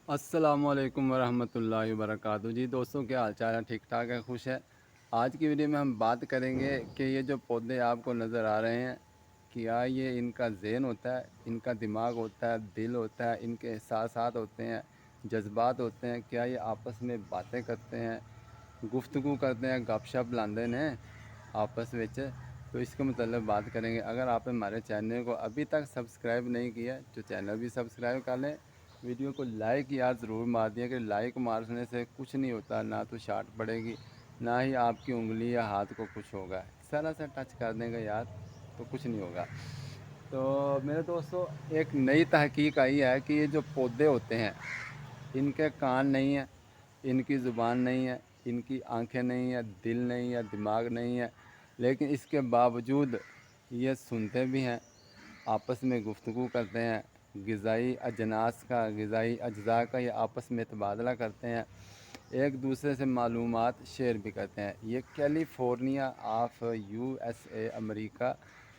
السلام علیکم ورحمۃ اللہ وبرکاتہ۔ جی دوستوں، کیا حال چال ہے؟ ٹھیک ٹھاک ہے؟ خوش ہے؟ آج کی ویڈیو میں ہم بات کریں گے کہ یہ جو پودے آپ کو نظر آ رہے ہیں، کیا یہ ان کا ذہن ہوتا ہے، ان کا دماغ ہوتا ہے، دل ہوتا ہے، ان کے احساسات ہوتے ہیں، جذبات ہوتے ہیں؟ کیا یہ آپس میں باتیں کرتے ہیں، گفتگو کرتے ہیں، گپ شپ لاندے ہیں آپس وچ؟ تو اس کے متعلق بات کریں گے۔ اگر آپ ہمارے چینل کو ابھی تک سبسکرائب نہیں کیا تو چینل بھی سبسکرائب کر لیں، ویڈیو کو لائک یار ضرور مار دیا کہ لائک مارنے سے کچھ نہیں ہوتا، نہ تو شارٹ پڑے گی، نہ ہی آپ کی انگلی یا ہاتھ کو کچھ ہوگا، ذرا سا ٹچ کر دیں گے یار تو کچھ نہیں ہوگا۔ تو میرے دوستو، ایک نئی تحقیق آئی ہے کہ یہ جو پودے ہوتے ہیں، ان کے کان نہیں ہیں، ان کی زبان نہیں ہے، ان کی آنکھیں نہیں ہیں، دل نہیں ہے، دماغ نہیں ہے، لیکن اس کے باوجود یہ سنتے بھی ہیں، آپس میں گفتگو کرتے ہیں، غذائی اجزاء کا یہ آپس میں تبادلہ کرتے ہیں، ایک دوسرے سے معلومات شیئر بھی کرتے ہیں۔ یہ California of U S A امریکہ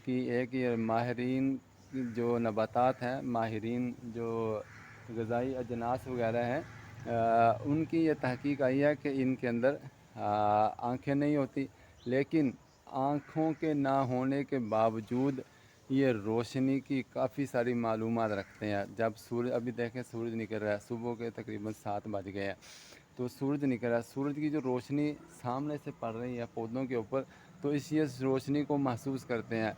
کی ایک یہ ماہرین جو نباتات ہیں، ماہرین جو غذائی اجناس وغیرہ ہیں، ان کی یہ تحقیق آئی ہے کہ ان کے اندر آنکھیں نہیں ہوتی، لیکن آنکھوں کے نہ ہونے کے باوجود یہ روشنی کی کافی ساری معلومات رکھتے ہیں۔ جب سورج، ابھی دیکھیں سورج نکل رہا ہے، صبح کے تقریباً 7 بج گئے ہیں، تو سورج نکل رہا ہے، سورج کی جو روشنی سامنے سے پڑ رہی ہے پودوں کے اوپر، تو اس روشنی کو محسوس کرتے ہیں،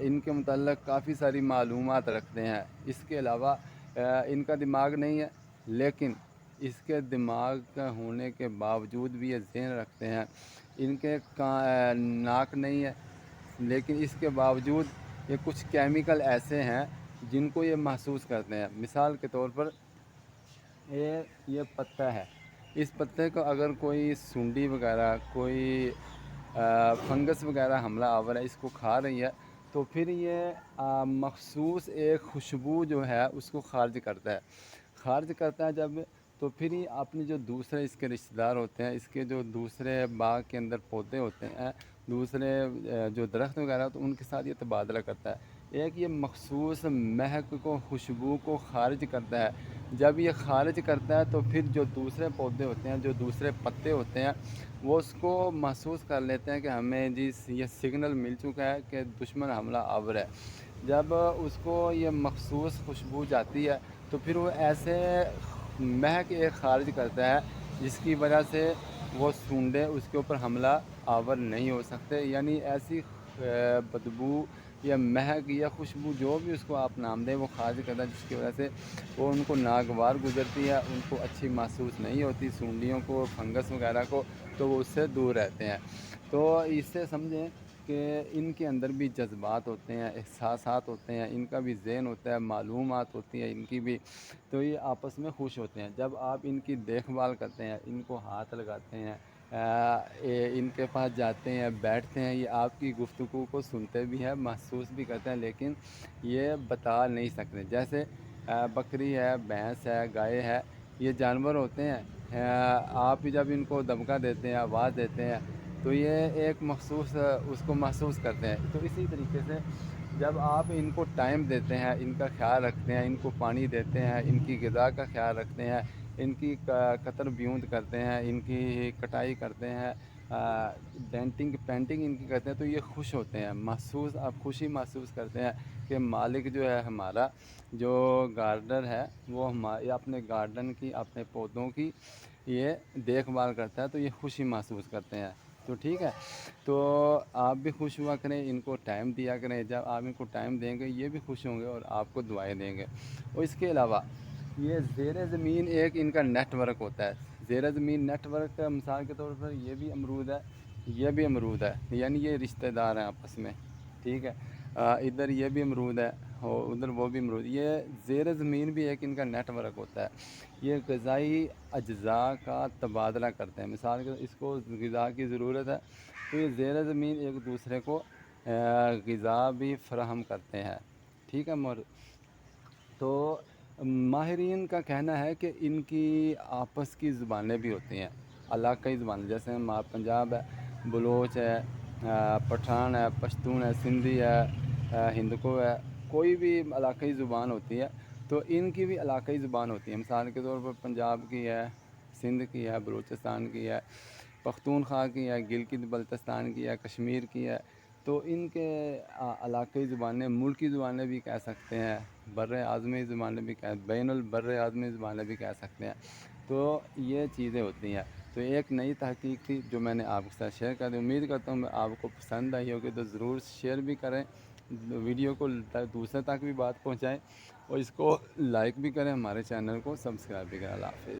ان کے متعلق کافی ساری معلومات رکھتے ہیں۔ اس کے علاوہ ان کا دماغ نہیں ہے، لیکن اس کے دماغ کا ہونے کے باوجود بھی یہ ذہن رکھتے ہیں۔ ان کے ناک نہیں ہے، لیکن اس کے باوجود یہ کچھ کیمیکل ایسے ہیں جن کو یہ محسوس کرتے ہیں۔ مثال کے طور پر یہ پتہ ہے، اس پتے کو اگر کوئی سونڈی وغیرہ، کوئی فنگس وغیرہ حملہ آور ہے، اس کو کھا رہی ہے، تو پھر یہ مخصوص ایک خوشبو جو ہے اس کو خارج کرتا ہے جب، تو پھر یہ اپنے جو دوسرے اس کے رشتہ دار ہوتے ہیں، اس کے جو دوسرے باغ کے اندر پودے ہوتے ہیں، دوسرے جو درخت وغیرہ، تو ان کے ساتھ یہ تبادلہ کرتا ہے، ایک یہ مخصوص مہک کو، خوشبو کو خارج کرتا ہے۔ جب یہ خارج کرتا ہے تو پھر جو دوسرے پودے ہوتے ہیں، جو دوسرے پتے ہوتے ہیں، وہ اس کو محسوس کر لیتے ہیں کہ ہمیں جی یہ سگنل مل چکا ہے کہ دشمن حملہ آور ہے۔ جب اس کو یہ مخصوص خوشبو جاتی ہے تو پھر وہ ایسے مہک ایک خارج کرتا ہے جس کی وجہ سے وہ سونڈے اس کے اوپر حملہ آور نہیں ہو سکتے، یعنی ایسی بدبو یا مہک یا خوشبو، جو بھی اس کو آپ نام دیں، وہ خارج کرتا ہے، جس کی وجہ سے وہ ان کو ناگوار گزرتی ہے، ان کو اچھی محسوس نہیں ہوتی، سونڈیوں کو، فنگس وغیرہ کو، تو وہ اس سے دور رہتے ہیں۔ تو اس سے سمجھیں کہ ان کے اندر بھی جذبات ہوتے ہیں، احساسات ہوتے ہیں، ان کا بھی ذہن ہوتا ہے، معلومات ہوتی ہیں ان کی بھی، تو یہ آپس میں خوش ہوتے ہیں۔ جب آپ ان کی دیکھ بھال کرتے ہیں، ان کو ہاتھ لگاتے ہیں، ان کے پاس جاتے ہیں، بیٹھتے ہیں، یہ آپ کی گفتگو کو سنتے بھی ہیں، محسوس بھی کرتے ہیں، لیکن یہ بتا نہیں سکتے۔ جیسے بکری ہے، بھینس ہے، گائے ہے، یہ جانور ہوتے ہیں، آپ جب ان کو دبکا دیتے ہیں، آواز دیتے ہیں، تو یہ ایک مخصوص اس کو محسوس کرتے ہیں۔ تو اسی طریقے سے جب آپ ان کو ٹائم دیتے ہیں، ان کا خیال رکھتے ہیں، ان کو پانی دیتے ہیں، ان کی غذا کا خیال رکھتے ہیں، ان کی قطر بیوند کرتے ہیں، ان کی کٹائی کرتے ہیں، ڈینٹنگ پینٹنگ ان کی کرتے ہیں، تو یہ خوش ہوتے ہیں، آپ خوشی محسوس کرتے ہیں کہ مالک جو ہے ہمارا، جو گارڈنر ہے، وہ ہمارے اپنے گارڈن کی، اپنے پودوں کی یہ دیکھ بھال کرتا ہے، تو یہ خوشی محسوس کرتے ہیں۔ تو ٹھیک ہے، تو آپ بھی خوش ہوا کریں، ان کو ٹائم دیا کریں، جب آپ ان کو ٹائم دیں گے یہ بھی خوش ہوں گے اور آپ کو دعائیں دیں گے۔ اور اس کے علاوہ یہ زیر زمین ایک ان کا نیٹ ورک ہوتا ہے، زیر زمین نیٹ ورک، مثال کے طور پر یہ بھی امرود ہے، یہ بھی امرود ہے، یعنی یہ رشتہ دار ہیں آپس میں، ٹھیک ہے، ادھر یہ بھی امرود ہے اور ادھر وہ بھی امرود، یہ زیر زمین بھی ایک ان کا نیٹ ورک ہوتا ہے، یہ غذائی اجزاء کا تبادلہ کرتے ہیں۔ مثال کے اس کو غذا کی ضرورت ہے، تو یہ زیر زمین ایک دوسرے کو غذا بھی فراہم کرتے ہیں، ٹھیک ہے تو ماہرین کا کہنا ہے کہ ان کی آپس کی زبانیں بھی ہوتی ہیں، علاقائی زبانیں، جیسے پنجاب ہے، بلوچ ہے، پٹھان ہے، پشتون ہے، سندھی ہے، ہندکو ہے، کوئی بھی علاقائی زبان ہوتی ہے، تو ان کی بھی علاقائی زبان ہوتی ہے، مثال کے طور پر پنجاب کی ہے، سندھ کی ہے، بلوچستان کی ہے، پختونخوا کی ہے، گلگت بلتستان کی ہے، کشمیر کی ہے۔ تو ان کے علاقائی زبانیں ملکی زبانیں بھی کہہ سکتے ہیں، بر اعظمی زبانیں بھی بین البر اعظمی زبانیں بھی کہہ سکتے ہیں۔ تو یہ چیزیں ہوتی ہیں۔ تو ایک نئی تحقیق تھی جو میں نے آپ کے ساتھ شیئر کر دی، امید کرتا ہوں آپ کو پسند آئی ہوگی، تو ضرور شیئر بھی کریں، ویڈیو کو دوسرے تک بھی بات پہنچائیں، اور اس کو لائک بھی کریں، ہمارے چینل کو سبسکرائب بھی کریں۔ اللہ حافظ۔